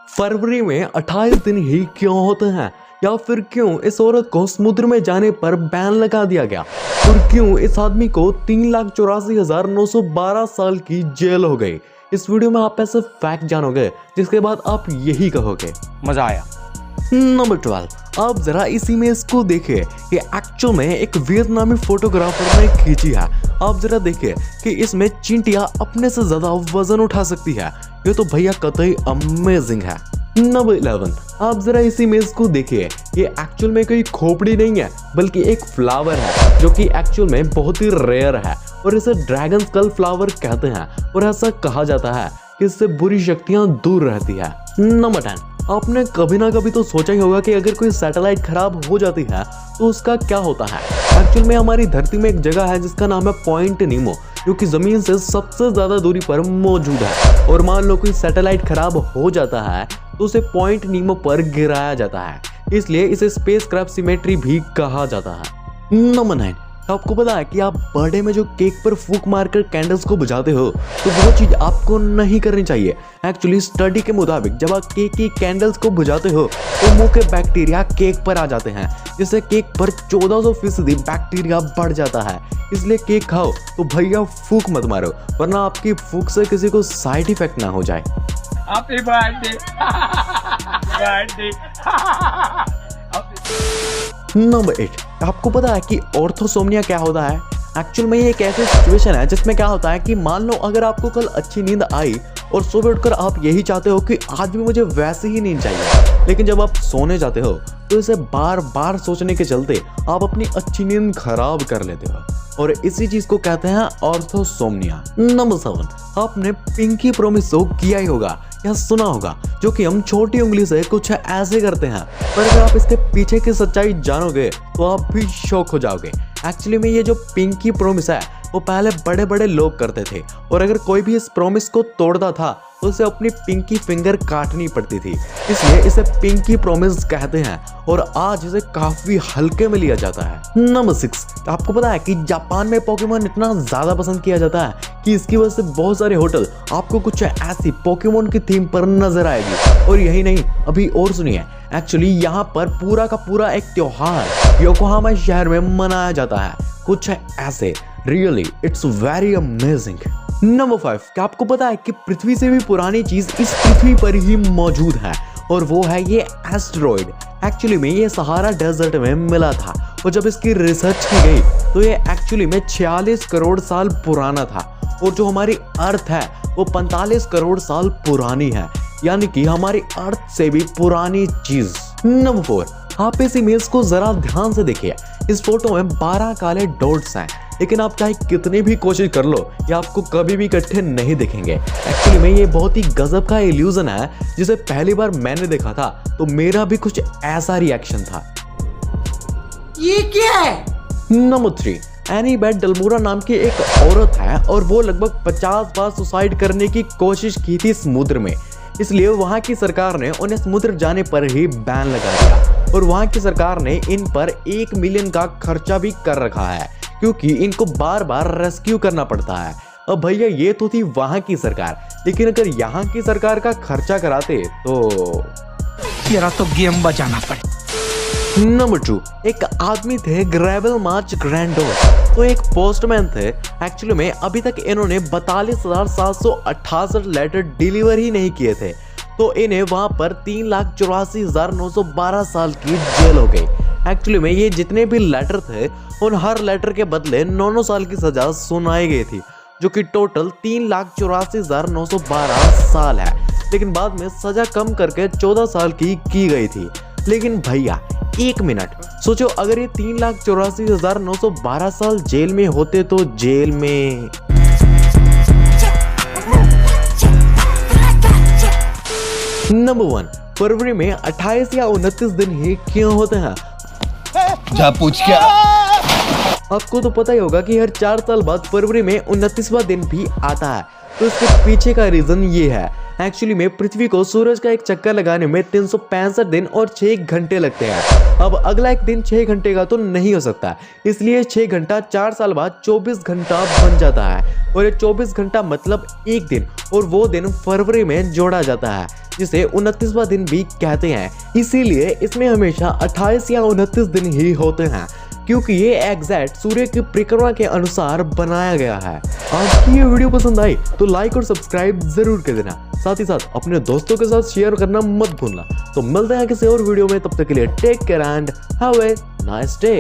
फरवरी में 28 दिन ही क्यों होते हैं, या फिर क्यों इस औरत को समुद्र में जाने पर बैन लगा दिया गया, और क्यों इस आदमी को 3,84,912 साल की जेल हो गई। इस वीडियो में आप ऐसे फैक्ट जानोगे जिसके बाद आप यही कहोगे मजा आया। नंबर 12, आप जरा इस इमेज को देखिए। ये एक्चुअल में एक वियतनामी फोटोग्राफर ने खींची है। आप जरा देखिए कि इसमें चींटियां अपने से ज्यादा वजन उठा सकती है। ये तो भैया कतई अमेजिंग है। नंबर 11, आप जरा इस इमेज को देखिए। ये एक्चुअल में कोई खोपड़ी नहीं है बल्कि एक फ्लावर है जो कि एक्चुअल में बहुत ही रेयर है और इसे ड्रैगन स्कल फ्लावर कहते हैं और ऐसा कहा जाता है कि इससे बुरी शक्तियां दूर रहती है। नंबर 10, आपने कभी ना कभी तो सोचा ही होगा कि अगर कोई सैटेलाइट खराब हो जाती है तो उसका क्या होता है। एक्चुअल में हमारी धरती में एक जगह है जिसका नाम है पॉइंट नीमो, जो कि जमीन से सबसे ज्यादा दूरी पर मौजूद है। और मान लो कोई सैटेलाइट खराब हो जाता है तो उसे पॉइंट नीमो पर गिराया जाता है, इसलिए इसे स्पेसक्राफ्ट सिमेट्री भी कहा जाता है। नंबर 9, आपको पता है कि आप बर्थडे में जो केक पर फूंक मारकर कैंडल्स को बुझाते हो तो वो चीज आपको नहीं करनी चाहिए। एक्चुअली स्टडी के मुताबिक जब आप केक की कैंडल्स को बुझाते हो तो मुंह के बैक्टीरिया केक पर आ जाते हैं, जिससे केक पर 1400% बैक्टीरिया बढ़ जाता है। इसलिए केक खाओ तो भैया फूंक मत मारो, वरना आपकी फूंक से किसी को साइड इफेक्ट ना हो जाए। Happy birthday birthday. नंबर 8, आपको पता है कि ऑर्थोसोमनिया क्या होता है। एक्चुअल में ये एक ऐसी सिचुएशन है जिसमें क्या होता है कि मान लो अगर आपको कल अच्छी नींद आई और सुबह उठकर आप यही चाहते हो कि आज भी मुझे वैसी ही नींद चाहिए, लेकिन जब आप सोने जाते हो तो इसे बार बार सोचने के चलते आप अपनी अच्छी नींद खराब कर लेते हो और इसी चीज को कहते हैं ऑर्थोसोमनिया। नंबर 7, आपने पिंकी प्रॉमिस तो किया ही होगा या सुना होगा, जो कि हम छोटी उंगली से कुछ ऐसे करते हैं, पर अगर आप इसके पीछे की सच्चाई जानोगे तो आप भी शॉक हो जाओगे। एक्चुअली में ये जो पिंकी प्रॉमिस है वो पहले बड़े बड़े लोग करते थे और अगर कोई भी इस प्रॉमिस को तोड़ता था तो उसे अपनी पिंकी फिंगर काटनी पड़ती थी, इसलिए इसे पिंकी प्रॉमिस कहते हैं और आज इसे काफी हल्के में लिया जाता है। नंबर 6, आपको पता है कि जापान में पोकेमोन इतना ज्यादा पसंद किया जाता है कि इसकी वजह से बहुत सारे होटल आपको कुछ ऐसी पोकेमोन की थीम पर नजर आएगी। और यही नहीं, अभी और सुनिए। एक्चुअली यहाँ पर पूरा का पूरा एक त्योहार योकोहामा शहर में मनाया जाता है, कुछ ऐसे। Really it's very amazing. Number 5, क्या आपको पता है कि पृथ्वी से भी पुरानी चीज इस पृथ्वी पर ही मौजूद है और वो है ये एस्टेरॉइड। एक्चुअली में ये सहारा डेजर्ट में मिला था और जब इसकी रिसर्च की गई तो ये एक्चुअली में 46 करोड़ साल पुराना था और जो हमारी अर्थ है वो 45 करोड़ साल पुरानी है, यानी कि हमारी अर्थ से भी पुरानी चीज। नंबर 4, आप इस इमेज को जरा ध्यान से देखिए। इस फोटो में 12 काले डॉट्स हैं, लेकिन आप चाहे कितनी भी कोशिश कर लो ये आपको कभी भी इकट्ठे नहीं दिखेंगे। एक्चुअली में ये बहुत ही गजब का इल्यूजन है जिसे पहली बार मैंने देखा था तो मेरा भी कुछ ऐसा रिएक्शन था। ये क्या है? नंबर 3, एनी बेट डेलमोरा नाम की एक औरत है और वो लगभग 50 बार सुसाइड करने की कोशिश की थी समुद्र में, इसलिए वहां की सरकार ने उन्हें समुद्र जाने पर ही बैन लगा दिया और वहां की सरकार ने इन पर 1 मिलियन का खर्चा भी कर रखा है क्योंकि इनको बार बार रेस्क्यू करना पड़ता है। अब भैया ये तो थी वहां की सरकार, लेकिन अगर यहाँ की सरकार का खर्चा कराते तो तेरा तो गेम बजाना पड़े। नंबर 2, एक आदमी थे ग्रेवल मार्च ग्रैंडोस, तो एक पोस्टमैन थे। एक्चुअली में अभी तक इन्होंने 42,768 लेटर डिलीवर ही नहीं किए थे, तो इन्हें वहां पर 3,84,912 साल की जेल हो गई। एक्चुअली में ये जितने भी लेटर थे उन हर लेटर के बदले 9 साल की सजा सुनाई गई थी, जो कि टोटल 3,84,912 साल है, लेकिन बाद में सजा कम करके 14 साल की गई थी। लेकिन भैया एक मिनट सोचो, अगर ये 3,84,912 साल जेल में होते तो जेल में नंबर 1, फरवरी में 28 या 29 दिन ही क्यों होते हैं? जा पूछ क्या। आपको तो पता ही होगा कि हर 4 साल बाद फरवरी में 29वां दिन भी आता है, तो इसके पीछे का रीजन ये है। एक्चुअली में पृथ्वी को सूरज का एक चक्कर लगाने में 365 दिन और 6 घंटे लगते हैं। अब अगला एक दिन 6 घंटे का तो नहीं हो सकता, इसलिए 6 घंटा 4 साल बाद 24 घंटा बन जाता है और ये 24 घंटा मतलब एक दिन, और वो दिन फरवरी में जोड़ा जाता है जिसे 29वां दिन भी कहते हैं। इसीलिए इसमें हमेशा 28 या 29 दिन ही होते हैं, क्योंकि ये एग्जैक्ट सूर्य की परिक्रमा के अनुसार बनाया गया है। आपकी ये वीडियो पसंद आई तो लाइक और सब्सक्राइब जरूर कर देना, साथ ही साथ अपने दोस्तों के साथ शेयर करना मत भूलना। तो मिलते हैं किसी और वीडियो में, तब तक के लिए take care and have a nice day.